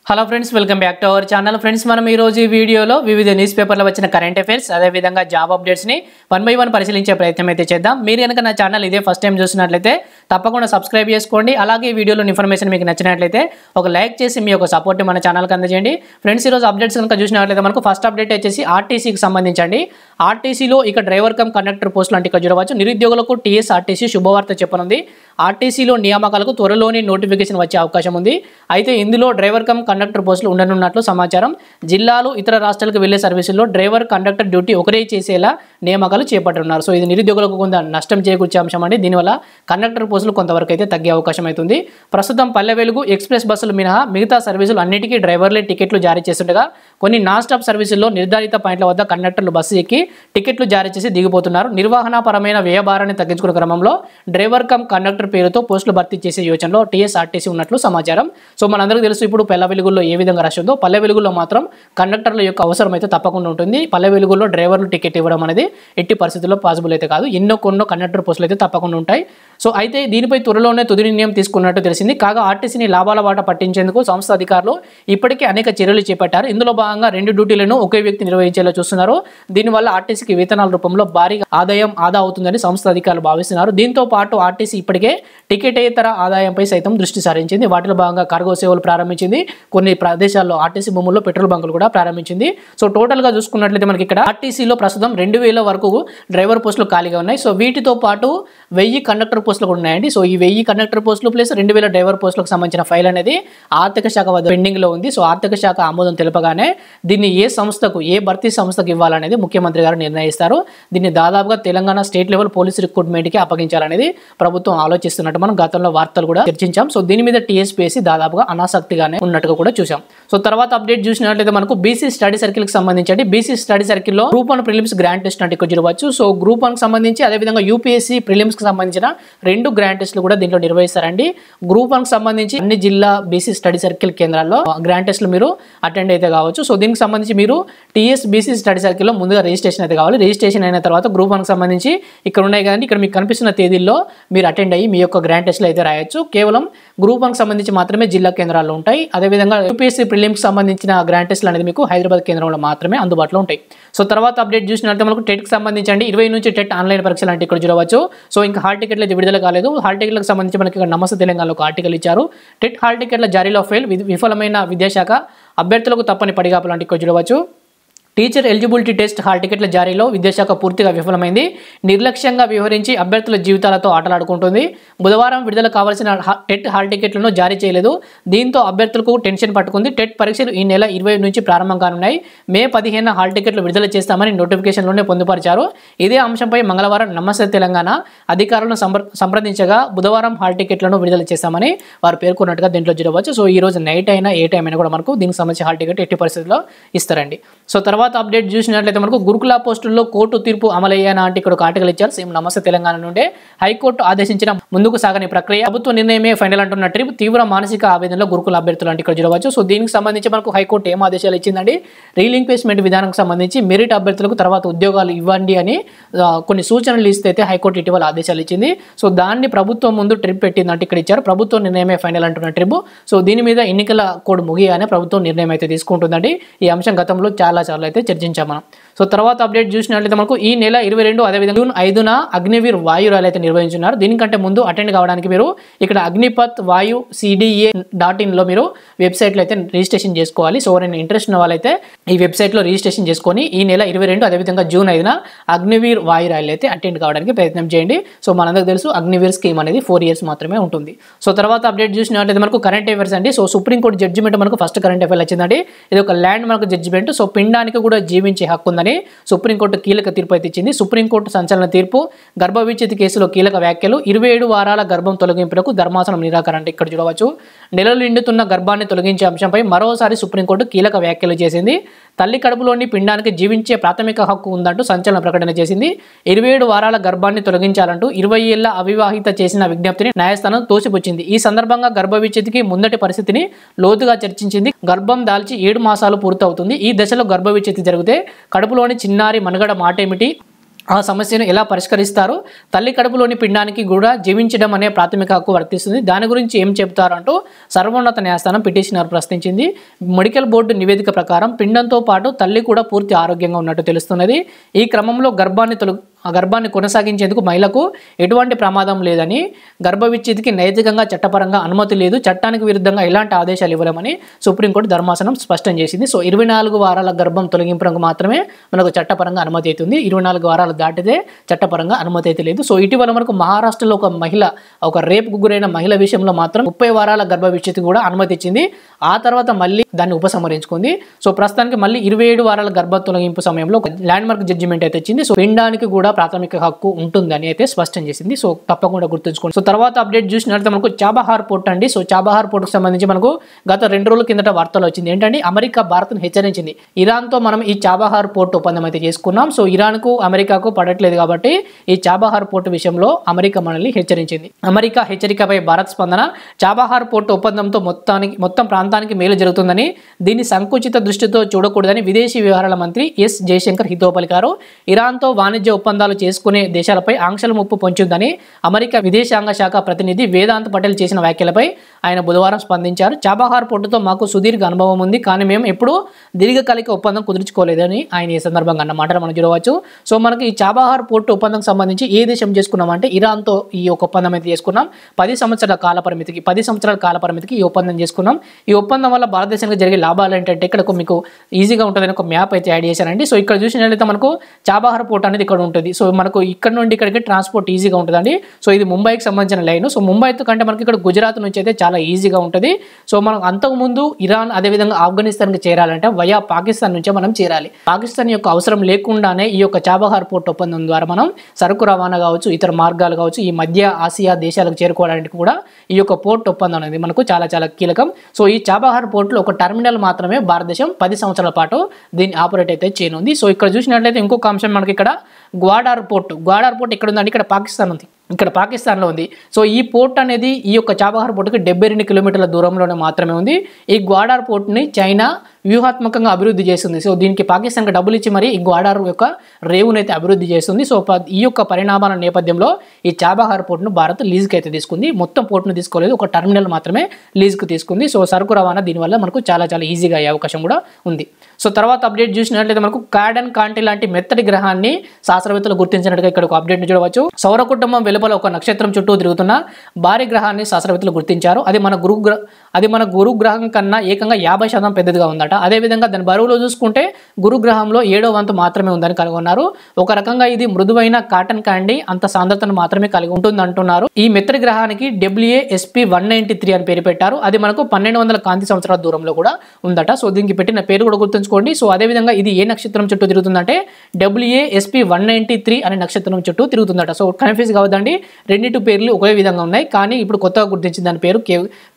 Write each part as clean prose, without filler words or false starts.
Hello friends, welcome back to our channel. Friends, మనం ఈ రోజు ఈ వీడియోలో వివిధ న్యూస్ పేపర్లో వచ్చిన కరెంట్ అఫైర్స్ అదేవిధంగా జాబ్ అప్డేట్స్ని 1 by 1 పరిశీలించే ప్రయత్నం అయితే చేద్దాం. మీరు కనుక నా ఛానల్ ఇదే ఫస్ట్ టైం చూసినట్లయితే తప్పకుండా సబ్స్క్రైబ్ చేసుకోండి. అలాగే ఈ వీడియోలో ఇన్ఫర్మేషన్ మీకు నచ్చినట్లయితే ఒక లైక్ చేసి మీ యొక్క సపోర్ట్ మన ఛానల్కి అందజేయండి. ఫ్రెండ్స్, ఈరోజు అప్డేట్స్ కనుక చూసినట్లయితే మనకు ఫస్ట్ అప్డేట్ వచ్చేసి ఆర్టీసీకి సంబంధించండి. ఆర్టీసీలో ఇక డ్రైవర్ కమ్ కండక్టర్ పోస్టులు అంటే ఇక్కడ చూడవచ్చు. నిరుద్యోగులకు టీఎస్ఆర్టీసీ శుభవార్త చెప్పనుంది. ఆర్టీసీలో నియామకాలకు త్వరలోనే నోటిఫికేషన్ వచ్చే అవకాశం ఉంది. అయితే ఇందులో డ్రైవర్ కమ్ కండక్టర్ పోస్టులు ఉండనున్నట్లు సమాచారం. జిల్లాలు ఇతర రాష్ట్రాలకు వెళ్లే సర్వీసుల్లో డ్రైవర్ కండక్టర్ డ్యూటీ ఒకరే చేసేలా నియామకాలు చేపట్టున్నారు. సో ఇది నిరుద్యోగులకు కొంత నష్టం చేకూర్చే అంశం అండి. దీనివల్ల కండక్టర్ పోస్టులు కొంతవరకు అయితే తగ్గే అవకాశం అవుతుంది. ప్రస్తుతం పల్లె వెలుగు ఎక్స్ప్రెస్ బస్సులు మినహా మిగతా సర్వీసులు అన్నిటికీ డ్రైవర్లే టికెట్లు జారీ చేస్తుండగా కొన్ని నాన్ స్టాప్ సర్వీసుల్లో నిర్ధారిత పాయింట్ల వద్ద కండక్టర్లు బస్సు ఎక్కి టికెట్లు జారీ చేసి దిగిపోతున్నారు. నిర్వహణపరమైన వ్యయభారాన్ని తగ్గించుకునే క్రమంలో డ్రైవర్ కమ్ కండక్టర్ పేరుతో పోస్టులు భర్తీ చేసే యోచనలో టీఎస్ఆర్టీసీ ఉన్నట్లు సమాచారం. సో మనందరికీ తెలుసు, ఇప్పుడు పల్లె వెలుగుల్లో ఏ విధంగా రష్ ఉందో పల్లె వెలుగుల్లో మాత్రం కండక్టర్ల యొక్క అవసరం అయితే తప్పకుండా ఉంటుంది. పల్లె వెలుగుల్లో డ్రైవర్లు టికెట్ ఇవ్వడం అనేది ఎట్టి పరిస్థితుల్లో పాసిబుల్ అయితే కాదు. కొన్ని కండక్టర్ పోస్టులు అయితే తప్పకుండా ఉంటాయి. సో అయితే దీనిపై త్వరలోనే తుది నిర్ణయం తీసుకున్నట్టు తెలిసింది. కాగా ఆర్టీసీని లాభాల బాట పట్టించేందుకు సంస్థ అధికారులు ఇప్పటికే అనేక చర్యలు చేపట్టారు. ఇందులో భాగంగా 2 డ్యూటీలను ఒకే వ్యక్తి నిర్వహించేలా చూస్తున్నారు. దీనివల్ల ఆర్టీసీకి వేతనాల రూపంలో భారీగా ఆదా అవుతుందని సంస్థ అధికారులు భావిస్తున్నారు. దీంతో పాటు ఆర్టీసీ ఇప్పటికే టికెటేతర ఆదాయంపై సైతం దృష్టి సారించింది. వాటిలో భాగంగా కార్గో సేవలు ప్రారంభించింది. కొన్ని ప్రదేశాల్లో ఆర్టీసీ భూముల్లో పెట్రోల్ బంకులు కూడా ప్రారంభించింది. సో టోటల్గా చూసుకున్నట్లయితే మనకి ఇక్కడ ఆర్టీసీలో ప్రస్తుతం 2000 వరకు డ్రైవర్ పోస్టులు ఖాళీగా ఉన్నాయి. సో వీటితో పాటు 1000 కండక్టర్ పోస్టులు కూడా ఉన్నాయండి. సో ఈ 1000 కండక్టర్ పోస్టులు ప్లస్ 2000 డ్రైవర్ పోస్టులకు సంబంధించిన ఫైల్ అనేది ఆర్థిక శాఖ వద్ద పెండింగ్ లో ఉంది. సో ఆర్థిక శాఖ ఆమోదం తెలపగానే దీన్ని ఏ భర్తీ సంస్థకు ఇవ్వాలనేది ముఖ్యమంత్రి గారు నిర్ణయిస్తారు. దీన్ని దాదాపుగా Telangana state level police recruitment కి అప్పగించాలనేది ప్రభుత్వం ఆలోచిస్తున్నట్టు మనం గతంలో వార్తలు కూడా చర్చించాం. సో దీని మీద టీఎస్పీఎస్సీ దాదాపుగా అనాసక్తిగానే ఉన్నట్టుగా కూడా చూసాం. సో తర్వాత అప్డేట్ చూసినట్లయితే మనకు బీసీ స్టడీ సర్కిల్ కి సంబంధించి బీసీ స్టడీ సర్కిల్ లో గ్రూప్ 1 ప్రిలిమ్స్ గ్రాండ్ టెస్ట్ అంటే ఇక్కడ చూడవచ్చు. సో గ్రూప్ 1 కి సంబంధించి అదేవిధంగా యూపీఎస్సీ ప్రిలిమ్స్ కి సంబంధించిన 2 గ్రాండ్ టెస్ట్లు కూడా దీంట్లో నిర్వహిస్తారండి. గ్రూప్ 1 కి సంబంధించి అన్ని జిల్లా బీసీ స్టడీ సర్కిల్ కేంద్రాల్లో గ్రాండ్ టెస్ట్లు మీరు అటెండ్ అయితే కావచ్చు. సో దీనికి సంబంధించి మీరు టీఎస్ బీసీ స్టడీ సర్కిల్లో ముందుగా రిజిస్ట్రేషన్ అయితే కావాలి. రిజిస్ట్రేషన్ అయిన తర్వాత గ్రూప్ 1 కి సంబంధించి ఇక్కడ ఉన్నాయి కదండి, ఇక్కడ మీకు కనిపిస్తున్న తేదీల్లో మీరు అటెండ్ అయ్యి మీ యొక్క గ్రాండ్ టెస్ట్లు అయితే రాయొచ్చు. కేవలం గ్రూప్ 1 కి సంబంధించి మాత్రమే జిల్లా కేంద్రాల్లో ఉంటాయి. అదేవిధంగా యూపీఎస్సీ ప్రిలిమ్స్ సంబంధించిన గ్రాండ్ టెస్ట్లు అనేది మీకు హైదరాబాద్ కేంద్రంలో మాత్రమే అందుబాటులో ఉంటాయి. సో తర్వాత అప్డేట్ చూసినట్లయితే మనకు టెట్ కి సంబంధించి 20 నుంచి టెట్ ఆన్లైన్ పరీక్షలు అంటే ఇక్కడ చూడవచ్చు. సో ఇంకా హాల్ టికెట్లు అయితే విడుదల కాలేదు. హాల్ టికెట్లకు సంబంధించి మనకి ఇక్కడ నమస్తే తెలంగాణలో ఒక ఆర్టికల్ ఇచ్చారు. టెట్ హాల్ టికెట్ల జారీలో ఫెయిల్, విఫలమైన విద్యాశాఖ అభ్యర్థులకు తప్పని పడిగాపులు అంటే ఇక్కడ చూడవచ్చు. టీచర్ ఎలిజిబిలిటీ టెస్ట్ హాల్ టికెట్ల జారీలో విద్యాశాఖ పూర్తిగా విఫలమైంది. నిర్లక్ష్యంగా వ్యవహరించి అభ్యర్థుల జీవితాలతో ఆటలాడుకుంటుంది. బుధవారం విడుదల కావాల్సిన టెట్ హాల్ టికెట్లను జారీ చేయలేదు. దీంతో అభ్యర్థులకు టెన్షన్ పట్టుకుంది. టెట్ పరీక్షలు ఈ నెల 20 నుంచి ప్రారంభం కానున్నాయి. మే 15 హాల్ టికెట్లు విడుదల చేస్తామని నోటిఫికేషన్లోనే పొందుపరిచారు. ఇదే అంశంపై మంగళవారం నమస్తే తెలంగాణ అధికారులను సంప్రదించగా బుధవారం హాల్ టికెట్లను విడుదల చేస్తామని వారు పేర్కొన్నట్టుగా దీంట్లో చూడవచ్చు. సో ఈ రోజు నైట్ అయినా ఏ టైం అయినా కూడా మనకు దీనికి సంబంధించి హాల్ టికెట్ ఎట్టి పరిస్థితుల్లో ఇస్తారండి. సో తర్వాత అప్డేట్ చూసినట్లయితే మనకు గురుకుల పోస్టుల్లో కోర్టు తీర్పు అమలయ్యానా అంటే ఇక్కడ ఒక ఆర్టికల్ ఇచ్చారు. సేమ్ నమస్తే తెలంగాణ నుండే హైకోర్టు ఆదేశించిన ముందుకు సాగని ప్రక్రియ, ప్రభుత్వ నిర్ణయమే ఫైనల్ అంటున్న ట్రిప్, తీవ్ర మానసిక ఆవేదనలో గురుకుల అభ్యర్థులు అంటే ఇక్కడ చూడవచ్చు. సో దీనికి సంబంధించి మనకు హైకోర్టు ఏం ఆదేశాలు ఇచ్చిందండి, రీలింక్వేస్మెంట్ విధానానికి సంబంధించి మెరిట్ అభ్యర్థులకు తర్వాత ఉద్యోగాలు ఇవ్వండి అని కొన్ని సూచనలు ఇస్తే హైకోర్టు ఇటీవల ఆదేశాలు ఇచ్చింది. సో దాన్ని ప్రభుత్వం ముందు ట్రిప్ పెట్టిందంటే ఇక్కడ ఇచ్చారు. ప్రభుత్వ నిర్ణయమే ఫైనల్ అంటున్న ట్రిప్. సో దీని మీద ఎన్నికల కోడ్ ముగియగానే ప్రభుత్వం నిర్ణయం అయితే తీసుకుంటుందండి. ఈ అంశం గతంలో చాలా అయితే చర్చించాం మనం. సో తర్వాత అప్డేట్ చూసినట్లయితే మనకు ఈ నెల 22 అదేవిధంగా జూన్ 5న అగ్నివీర్ వాయు ర్యాలీ అయితే నిర్వహించున్నారు. దీనికంటే ముందు అటెండ్ కావడానికి మీరు ఇక్కడ అగ్నిపత్ వాయు CDA.in లో మీరు వెబ్సైట్లో అయితే రిజిస్ట్రేషన్ చేసుకోవాలి. సో ఎవరైనా ఇంట్రెస్ట్ ఉన్న వాళ్ళైతే ఈ వెబ్సైట్లో రిజిస్ట్రేషన్ చేసుకొని ఈ నెల 22 అదేవిధంగా జూన్ 5న అగ్నివీర్ వాయు ర్యాలీ అయితే అటెండ్ కావడానికి ప్రయత్నం చేయండి. సో మనందరికీ తెలుసు అగ్నివీర్ స్కీమ్ అనేది 4 years మాత్రమే ఉంటుంది. సో తర్వాత అప్డేట్ చూసినట్లయితే మనకు కరెంట్ అఫైర్స్ అండి. సో సుప్రీంకోర్టు జడ్జిమెంట్ మనకు ఫస్ట్ కరెంట్ అఫైర్ వచ్చిందండి. ఇది ఒక ల్యాండ్ మార్క్ జడ్జిమెంట్. సో పిండానికి కూడా జీవించే హక్కు ఉందని సుప్రీంకోర్టు కీలక తీర్పు అయితే ఇచ్చింది. సుప్రీంకోర్టు సంచలన తీర్పు, గర్భ విచ్ఛేది కేసులో కీలక వ్యాఖ్యలు, 27 వారాల గర్భం తొలగింపులకు ధర్మాసనం నిరాకరణ అంటే ఇక్కడ చూడవచ్చు. నెలలు నిండుతున్న గర్భాన్ని తొలగించే అంశంపై మరోసారి సుప్రీంకోర్టు కీలక వ్యాఖ్యలు చేసింది. తల్లి కడుపులోని పిండానికి జీవించే ప్రాథమిక హక్కు ఉందంటూ సంచలన ప్రకటన చేసింది. 27 వారాల గర్భాన్ని తొలగించాలంటూ 20 ఏళ్ల అవివాహిత చేసిన విజ్ఞప్తిని న్యాయస్థానం తోసిపుచ్చింది. ఈ సందర్భంగా గర్భ విచ్ఛేదికి ముందటి పరిస్థితిని లోతుగా చర్చించింది. గర్భం దాల్చి 7 మాసాలు పూర్తవుతుంది. ఈ దశలో గర్భ విచ్ఛేది జరిగితే కడుపులోని చిన్నారి మనుగడ మాటేమిటి, ఆ సమస్యను ఎలా పరిష్కరిస్తారు, తల్లి కడుపులోని పిండానికి కూడా జీవించడం అనే ప్రాథమిక హక్కు వర్తిస్తుంది, దాని గురించి ఏం చెబుతారు అంటూ సర్వోన్నత న్యాయస్థానం పిటిషనర్ ప్రశ్నించింది. మెడికల్ బోర్డు నివేదిక ప్రకారం పిండంతో పాటు తల్లి కూడా పూర్తి ఆరోగ్యంగా ఉన్నట్టు తెలుస్తున్నది. ఈ క్రమంలో గర్భాన్ని కొనసాగించేందుకు మహిళకు ఎటువంటి ప్రమాదం లేదని, గర్భ విచ్ఛేదికి నైతికంగా చట్టపరంగా అనుమతి లేదు, చట్టానికి విరుద్ధంగా ఎలాంటి ఆదేశాలు ఇవ్వలేమని సుప్రీంకోర్టు ధర్మాసనం స్పష్టం చేసింది. సో 24 వారాల గర్భం తొలగింపునకు మాత్రమే మనకు చట్టపరంగా అనుమతి అవుతుంది. 24 వారాలు దాటితే చట్టపరంగా అనుమతి అయితే లేదు. సో ఇటీవల మనకు మహారాష్ట్రలో ఒక రేపుకు గురైన మహిళ విషయంలో మాత్రం 30 వారాల గర్భ విచ్ఛేదికి కూడా అనుమతి ఇచ్చింది. ఆ తర్వాత మళ్ళీ దాన్ని ఉపసంహరించుకుంది. సో ప్రస్తుతానికి మళ్ళీ 27 వారాల గర్భ తొలగింపు సమయంలో ల్యాండ్ మార్క్ జడ్జిమెంట్ అయితే ఇచ్చింది. సో పిండానికి కూడా ప్రాథమిక హక్కు ఉంటుందని అయితే స్పష్టం చేసింది. సో తప్పకుండా గుర్తుంచుకోండి. సో తర్వాత అప్డేట్ చూసినట్లయితే మనకు చాబహార్ పోర్ట్ అండి. సో చాబహార్ పోర్టుకు సంబంధించి మనకు గత 2 రోజుల కిందట వార్తలు వచ్చింది. ఏంటంటే అమెరికా భారత్ను హెచ్చరించింది, ఇరాన్తో మనం ఈ చాబహార్ పోర్టు ఒప్పందం అయితే చేసుకున్నాం. సో ఇరాన్కు అమెరికాకు పడట్లేదు కాబట్టి ఈ చాబహార్ పోర్టు విషయంలో అమెరికా మనల్ని హెచ్చరించింది. అమెరికా హెచ్చరికపై భారత్ స్పందన. చాబహార్ పోర్టు ఒప్పందంతో మొత్తం ప్రాంతానికి మేలు జరుగుతుందని, దీన్ని సంకుచిత దృష్టితో చూడకూడదని విదేశీ వ్యవహారాల మంత్రి ఎస్ జయశంకర్ హితవు పలికారు. ఇరాన్తో వాణిజ్య ఒప్పందాలు చేసుకునే దేశాలపై ఆంక్షల ముప్పు పొంచుందని అమెరికా విదేశాంగ శాఖ ప్రతినిధి వేదాంత్ పటేల్ చేసిన వ్యాఖ్యలపై ఆయన బుధవారం స్పందించారు. చాబహార్ పోర్టుతో మాకు సుదీర్ఘ అనుభవం ఉంది, కానీ మేము ఎప్పుడూ దీర్ఘకాలిక ఒప్పందం కుదుర్చుకోలేదని ఆయన ఈ సందర్భంగా అన్న మాటలు మనం చూడవచ్చు. సో మనకి ఈ చాబహార్ పోర్టు ఒప్పందం సంబంధించి ఏ దేశం చేసుకున్నామంటే ఇరాన్తో ఈ ఒక ఒప్పందం అయితే చేసుకున్నాం. 10 సంవత్సరాల కాల పరిమితికి ఈ ఒప్పందం చేసుకున్నాం. ఈ ఒప్పందం వల్ల భారతదేశానికి జరిగే లాభాలు ఏంటంటే ఇక్కడ మీకు ఈజీగా ఉంటుందని ఒక మ్యాప్ అయితే యాడ్ చేశారండి. సో ఇక్కడ చూసినట్లయితే మనకు చాబహార్ పోర్ట్ అనేది ఇక్కడ ఉంటుంది. సో మనకు ఇక్కడ నుండి ఇక్కడికి ట్రాన్స్పోర్ట్ ఈజీగా ఉంటుందండి. సో ఇది ముంబైకి సంబంధించిన లైన్. సో ముంబై కంటే మనకి ఇక్కడ గుజరాత్ నుంచి అయితే చాలా ఈజీగా ఉంటుంది. సో మనం అంతకుముందు ఇరాన్ అదేవిధంగా ఆఫ్ఘనిస్తాన్కి చేరాలంటే వయా పాకిస్తాన్ నుంచే మనం చేరాలి. పాకిస్తాన్ యొక్క అవసరం లేకుండానే ఈ యొక్క చాబహార్ పోర్ట్ ఒప్పందం ద్వారా మనం సరుకు రవాణా కావచ్చు, ఇతర మార్గాలు కావచ్చు, ఈ మధ్య ఆసియా దేశాలకు చేరుకోవడానికి కూడా ఈ యొక్క పోర్ట్ ఒప్పందం అనేది మనకు చాలా చాలా కీలకం. సో ఈ చాబహార్ పోర్టులో ఒక టర్మినల్ మాత్రమే భారతదేశం 10 సంవత్సరాల పాటు దీన్ని ఆపరేట్ అయితే చేయనుంది. సో ఇక్కడ చూసినట్లయితే ఇంకొక అంశం మనకి ఇక్కడ గ్వాడార్ పోర్ట్ ఇక్కడ ఉందండి. ఇక్కడ పాకిస్తాన్ ఉంది, ఇక్కడ పాకిస్తాన్లో ఉంది. సో ఈ పోర్ట్ అనేది ఈ యొక్క చాబహార్ పోర్టుకి 72 కిలోమీటర్ల దూరంలోనే మాత్రమే ఉంది. ఈ గ్వాడార్ పోర్ట్ని చైనా వ్యూహాత్మకంగా అభివృద్ధి చేస్తుంది. సో దీనికి పాకిస్తాన్కి డబ్బులు ఇచ్చి మరి ఈ గ్వాడార్ యొక్క రేవునైతే అభివృద్ధి చేస్తుంది. సో ఈ యొక్క పరిణామాల నేపథ్యంలో ఈ చాబహార్ పోర్ట్ను భారత్ లీజ్కి అయితే తీసుకుంది. మొత్తం పోర్ట్ను తీసుకోలేదు, ఒక టర్మినల్ మాత్రమే లీజ్కి తీసుకుంది. సో సరుకు రవాణా దీనివల్ల మనకు చాలా చాలా ఈజీగా అయ్యే అవకాశం కూడా ఉంది. సో తర్వాత అప్డేట్ చూసినట్లయితే మనకు కాడన్ కాంటి లాంటి మెత్తటి గ్రహాన్ని శాస్త్రవేత్తలు గుర్తించినట్టుగా ఇక్కడ ఒక అప్డేట్ చూడవచ్చు. సౌర కుటుంబం వెలుపల ఒక నక్షత్రం చుట్టూ తిరుగుతున్న భారీ గ్రహాన్ని శాస్త్రవేత్తలు గుర్తించారు. అది మన గురు గ్రహం కన్నా ఏకంగా 50% పెద్దదిగా ఉందట. అదేవిధంగా దాని బరువులో చూసుకుంటే గురు గ్రహంలో 7వ వంతు మాత్రమే ఉందని కనుగొన్నారు. ఒక రకంగా ఇది మృదువైన కాటన్ క్యాండీ అంత సాంద్రతను మాత్రమే కలిగి ఉంటుంది అంటున్నారు. ఈ మెత్తటి గ్రహానికి WASP-193 అని పేరు పెట్టారు. అది మనకు 1200 కాంతి సంవత్సరాల దూరంలో కూడా ఉందట. సో దీనికి పెట్టిన పేరు కూడా గుర్తుంచుకోండి. సో అదేవిధంగా ఇది ఏ నక్షత్రం చుట్టూ తిరుగుతుందంటే WASP-193 అనే నక్షత్రం చుట్టూ తిరుగుతుందట. సో కన్ఫ్యూజ్ కావద్దండి, రెండింటి పేర్లు ఒకే విధంగా ఉన్నాయి, కానీ ఇప్పుడు కొత్తగా గుర్తించిన దాని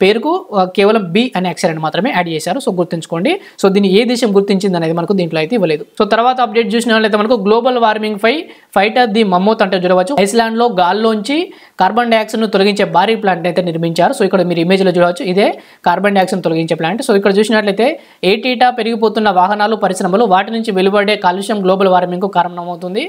పేరుకు కేవలం B అనే అక్షరాన్ని మాత్రమే యాడ్ చేశారు. సో గుర్తుంచుకోండి. సో దీన్ని ఏ దేశం గుర్తించింది అనేది మనకు దీంట్లో అయితే ఇవ్వలేదు. సో తర్వాత అప్డేట్ చూసినట్లయితే మనకు గ్లోబల్ వార్మింగ్ ఫైటర్ ది మమ్మోత్ అంటే చూడవచ్చు. ఐస్లాండ్ లో గాల్లోంచి కార్బన్ డైఆక్సైడ్ ను తొలగించే భారీ ప్లాంట్ అయితే నిర్మించారు. సో ఇక్కడ మీరు ఇమేజ్ లో చూడవచ్చు, ఇదే కార్బన్ డైఆక్సైడ్ తొలగించే ప్లాంట్. సో ఇక్కడ చూసినట్లయితే ఏటేటా పెరిగిపోతున్న వాహనాలు, పరిశ్రమలు, వాటి నుంచి వెలువడే కాలుష్యం గ్లోబల్ వార్మింగ్ కు కారణమవుతుంది.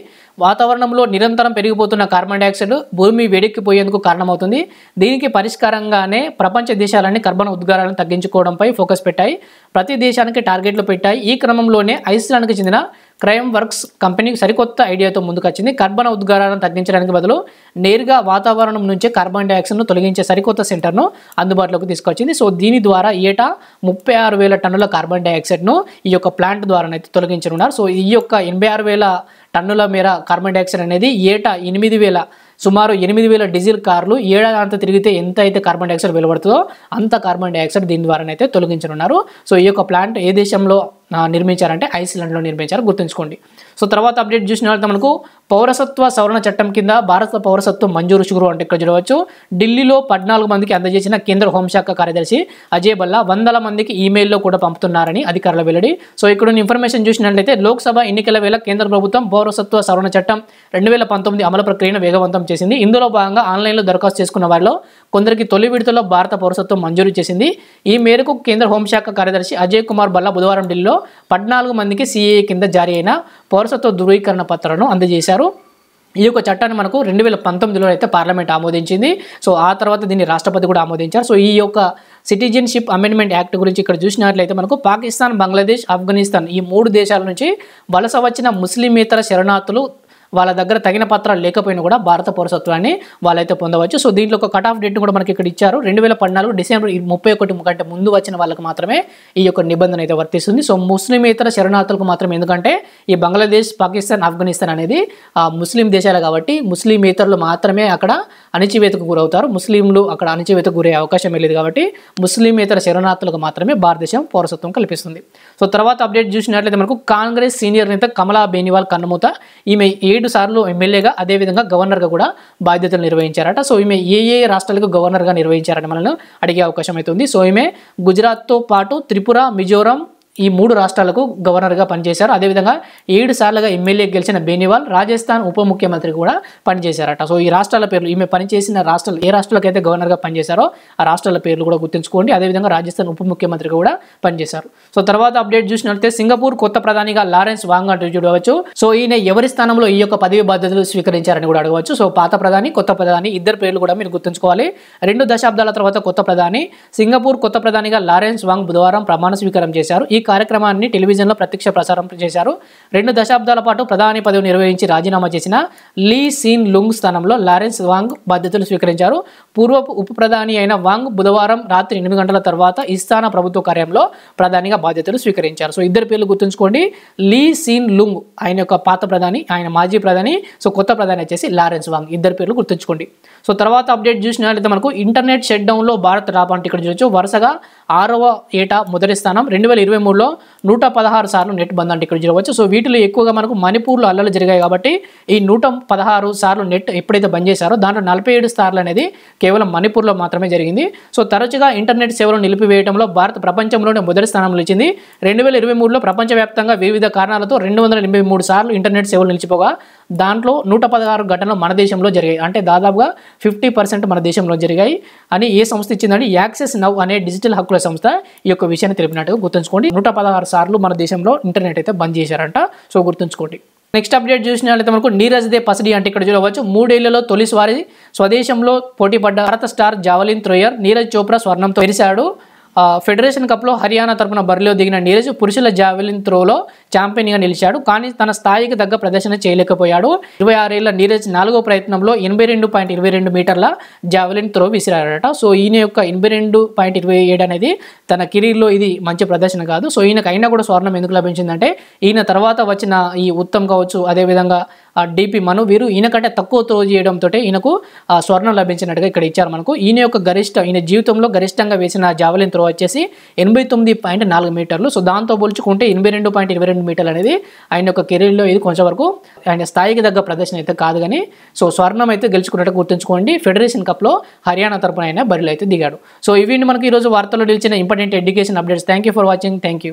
వాతావరణంలో నిరంతరం పెరిగిపోతున్న కార్బన్ డైఆక్సైడ్ భూమి వేడెక్కిపోయేందుకు కారణమవుతుంది. దీనికి పరిష్కారంగానే ప్రపంచ దేశాలన్నీ కార్బన్ ఉద్గారాలను తగ్గించుకోవడంపై ఫోకస్ పెట్టాయి, ప్రతి దేశానికి టార్గెట్లు పెట్టాయి. ఈ క్రమంలోనే ఐస్లాండ్కి చెందిన క్రైమ్ వర్క్స్ కంపెనీ సరికొత్త ఐడియాతో ముందుకొచ్చింది. కార్బన్ ఉద్గారాలను తగ్గించడానికి బదులు నేరుగా వాతావరణం నుంచే కార్బన్ డైఆక్సైడ్ను తొలగించే సరికొత్త సెంటర్ను అందుబాటులోకి తీసుకొచ్చింది. సో దీని ద్వారా ఏటా 36,000 టన్నుల కార్బన్ డైఆక్సైడ్ను ఈ యొక్క ప్లాంట్ ద్వారానైతే తొలగించనున్నారు. సో ఈ యొక్క 86,000 టన్నుల మేర కార్బన్ డైఆక్సైడ్ అనేది ఏటా సుమారు 8,000 డీజిల్ కార్లు ఏడాదంతా తిరిగితే ఎంత అయితే కార్బన్ డైఆక్సైడ్ వెలువడుతుందో అంత కార్బన్ డైఆక్సైడ్ దీని ద్వారానైతే తొలగించనున్నారు. సో ఈ యొక్క ప్లాంట్ ఏ దేశంలో నిర్మించారంటే ఐస్లాండ్లో నిర్మించారు, గుర్తుంచుకోండి. సో తర్వాత అప్డేట్ చూసినట్లయితే మనకు పౌరసత్వ సవరణ చట్టం కింద భారత పౌరసత్వం మంజూరు షురు అంటే ఇక్కడ చూడవచ్చు. ఢిల్లీలో 14 మందికి అందజేసిన కేంద్ర హోంశాఖ కార్యదర్శి అజయ్ భల్లా 100 మందికి ఈమెయిల్లో కూడా పంపుతున్నారని అధికారుల వెల్లడి. సో ఇక్కడ ఇన్ఫర్మేషన్ చూసినట్లయితే లోక్సభ ఎన్నికల వేళ కేంద్ర ప్రభుత్వం పౌరసత్వ సవరణ చట్టం 2019 అమలు ప్రక్రియను వేగవంతం చేసింది. ఇందులో భాగంగా ఆన్లైన్లో దరఖాస్తు చేసుకున్న వారిలో కొందరికి తొలి విడతలో భారత పౌరసత్వం మంజూరు చేసింది. ఈ మేరకు కేంద్ర హోంశాఖ కార్యదర్శి అజయ్ కుమార్ భల్లా బుధవారం ఢిల్లీలో 14 మందికి CAA కింద జారీ అయిన పౌరసత్వ ధృవీకరణ పత్రాలను అందజేశారు. ఈ యొక్క చట్టాన్ని మనకు 2019లో అయితే పార్లమెంట్ ఆమోదించింది. సో ఆ తర్వాత దీన్ని రాష్ట్రపతి కూడా ఆమోదించారు. సో ఈ యొక్క సిటిజన్షిప్ అమెండ్మెంట్ యాక్ట్ గురించి ఇక్కడ చూసినట్లయితే మనకు పాకిస్తాన్, బంగ్లాదేశ్, ఆఫ్ఘనిస్తాన్ ఈ 3 దేశాల నుంచి వలస వచ్చిన ముస్లిమేతర శరణార్థులు వాళ్ళ దగ్గర తగిన పత్రాలు లేకపోయినా కూడా భారత పౌరసత్వాన్ని వాళ్ళైతే పొందవచ్చు. సో దీంట్లో ఒక కట్ ఆఫ్ డేట్ కూడా మనకి ఇక్కడ ఇచ్చారు. 2014 డిసెంబర్ 31 కంటే ముందు వచ్చిన వాళ్ళకి మాత్రమే ఈ యొక్క నిబంధన అయితే వర్తిస్తుంది. సో ముస్లిమేతర శరణార్థులకు మాత్రమే, ఎందుకంటే ఈ బంగ్లాదేశ్, పాకిస్తాన్, ఆఫ్ఘనిస్తాన్ అనేది ముస్లిం దేశాలు కాబట్టి ముస్లిమేతరులు మాత్రమే అక్కడ అణచివేతకు గురవుతారు. ముస్లింలు అక్కడ అణచివేతకు గురయ్యే అవకాశం లేదు కాబట్టి ముస్లిమేతర శరణార్థులకు మాత్రమే భారతదేశం పౌరసత్వం కల్పిస్తుంది. సో తర్వాత అప్డేట్ చూసినట్లయితే మనకు కాంగ్రెస్ సీనియర్ నేత కమలా బేనివాల్ కన్నుమూత. ఈమె 7 సార్లు ఎమ్మెల్యేగా అదేవిధంగా గవర్నర్గా కూడా బాధ్యతలు నిర్వహించారట. సో ఈమె ఏ రాష్ట్రాలకు గవర్నర్గా నిర్వహించారని మనల్ని అడిగే అవకాశం అయితే ఉంది. సో ఈమె గుజరాత్తో పాటు త్రిపుర, మిజోరాం ఈ 3 రాష్ట్రాలకు గవర్నర్గా పనిచేశారు. అదేవిధంగా 7 సార్లుగా ఎమ్మెల్యే గెలిచిన బేనివాల్ రాజస్థాన్ ఉప ముఖ్యమంత్రి కూడా పనిచేశారట. సో ఈ రాష్ట్రాల పేర్లు, ఈమె పనిచేసిన రాష్ట్రాలు ఏ రాష్ట్రాలకు అయితే గవర్నర్గా పనిచేశారో ఆ రాష్ట్రాల పేర్లు కూడా గుర్తుంచుకోండి. అదేవిధంగా రాజస్థాన్ ఉప ముఖ్యమంత్రిగా కూడా పనిచేశారు. సో తర్వాత అప్డేట్ చూసినట్లయితే సింగపూర్ కొత్త ప్రధానిగా లారెన్స్ వాంగ్ అంటూ చూడవచ్చు. సో ఈయన ఎవరి స్థానంలో ఈ యొక్క పదవి బాధ్యతలు స్వీకరించారని కూడా అడగవచ్చు. సో పాత ప్రధాని, కొత్త ప్రధాని ఇద్దరు పేర్లు కూడా మీరు గుర్తుంచుకోవాలి. 2 దశాబ్దాల తర్వాత కొత్త ప్రధాని సింగపూర్ కొత్త ప్రధానిగా లారెన్స్ వాంగ్ బుధవారం ప్రమాణ స్వీకారం చేశారు. ఈ కార్యక్రమాన్ని టెలివిజన్లో ప్రత్యక్ష ప్రసారం చేశారు. 2 దశాబ్దాల పాటు ప్రధాని పదవి నిర్వహించి రాజీనామా చేసిన లీ సీన్ లుంగ్ స్థానంలో లారెన్స్ వాంగ్ బాధ్యతలు స్వీకరించారు. పూర్వపు ఉప ప్రధాని అయిన వాంగ్ బుధవారం రాత్రి 8 గంటల తర్వాత ఇస్తానా ప్రభుత్వ కార్యంలో ప్రధానిగా బాధ్యతలు స్వీకరించారు. సో ఇద్దరు పేర్లు గుర్తుంచుకోండి. లీ సీన్ లుంగ్ ఆయన యొక్క పాత ప్రధాని, ఆయన మాజీ ప్రధాని. సో కొత్త ప్రధాని వచ్చేసి లారెన్స్ వాంగ్. ఇద్దరు పేర్లు గుర్తుంచుకోండి. సో తర్వాత అప్డేట్ చూసినట్లయితే మనకు ఇంటర్నెట్ షట్ డౌన్లో భారత్ టాప్ అంటే ఇక్కడ చూడొచ్చు. వరుసగా 6వ ఏటా మొదటి స్థానం. 2023లో 116 సార్లు నెట్ బంద్ అంటే ఇక్కడ చూడవచ్చు. సో వీటిలో ఎక్కువగా మనకు మణిపూర్లో అల్లలు జరిగాయి కాబట్టి ఈ 116 సార్లు నెట్ ఎప్పుడైతే బంద్ చేశారో దాంట్లో 47 సార్లు అనేది కేవలం మణిపూర్లో మాత్రమే జరిగింది. సో తరచుగా ఇంటర్నెట్ సేవలు నిలిపివేయడంలో భారత్ ప్రపంచంలోనే మొదటి స్థానంలో నిలిచింది. 2023లో ప్రపంచవ్యాప్తంగా వివిధ కారణాలతో 283 సార్లు ఇంటర్నెట్ సేవలు నిలిచిపోగా దాంట్లో 116 ఘటనలు మన దేశంలో జరిగాయి. అంటే దాదాపుగా 50% మన దేశంలో జరిగాయి అని ఏ సంస్థ ఇచ్చిందంటే యాక్సెస్ నౌ అనే డిజిటల్ హక్కుల సంస్థ ఈ యొక్క విషయాన్ని తెలిపినట్టుగా గుర్తుంచుకోండి. 116 సార్లు మన దేశంలో ఇంటర్నెట్ అయితే బంద్ చేశారంట. సో గుర్తుంచుకోండి. నెక్స్ట్ అప్డేట్ చూసినట్లయితే మనకు నీరజ్ దే పసిడి అంటే ఇక్కడ చూడవచ్చు. 3 ఏళ్లలో తొలిసారి స్వదేశంలో పోటీపడ్డ భారత star javelin thrower Neeraj Chopra స్వర్ణంతో మెరిశాడు. ఫెడరేషన్ కప్లో హర్యానా తరపున బరిలో దిగిన నీరజ్ పురుషుల జావెలిన్ త్రోలో ఛాంపియన్గా నిలిచాడు. కానీ తన స్థాయికి తగ్గ ప్రదర్శన చేయలేకపోయాడు. 26 ఏళ్ల నీరజ్ 4వ ప్రయత్నంలో 82.22 మీటర్ల జావెలిన్ త్రో విసిరాడట. సో ఈయన యొక్క 82.27 అనేది తన కెరీర్లో ఇది మంచి ప్రదర్శన కాదు. సో ఈయనకు అయినా కూడా స్వర్ణం ఎందుకు లభించిందంటే ఈయన తర్వాత వచ్చిన ఈ ఉత్తమ్ కావచ్చు, అదేవిధంగా డిపి మను వీరు ఈయన కంటే తక్కువ త్రో చేయడంతో ఈయనకు స్వర్ణం లభించినట్టుగా ఇక్కడ ఇచ్చారు మనకు. ఈయన జీవితంలో గరిష్టంగా వేసిన జావెలిన్ త్రో వచ్చేసి 89.4 మీటర్లు. సో దాంతో పోల్చుకుంటే 82.22 మీటర్లు అనేది ఆయన యొక్క కెరీర్లో ఇది కొంచెం వరకు ఆయన స్థాయికి తగ్గ ప్రదర్శన అయితే కాదు. కానీ సో స్వర్ణం అయితే గెలుచుకున్నట్టు గుర్తుంచుకోండి. ఫెడరేషన్ కప్లో హర్యానా తరపున ఆయన బరిలో అయితే దిగాడు. సో ఇవి మనకి ఈరోజు వార్తల్లో నిలిచిన important education updates. Thank you for watching. Thank you.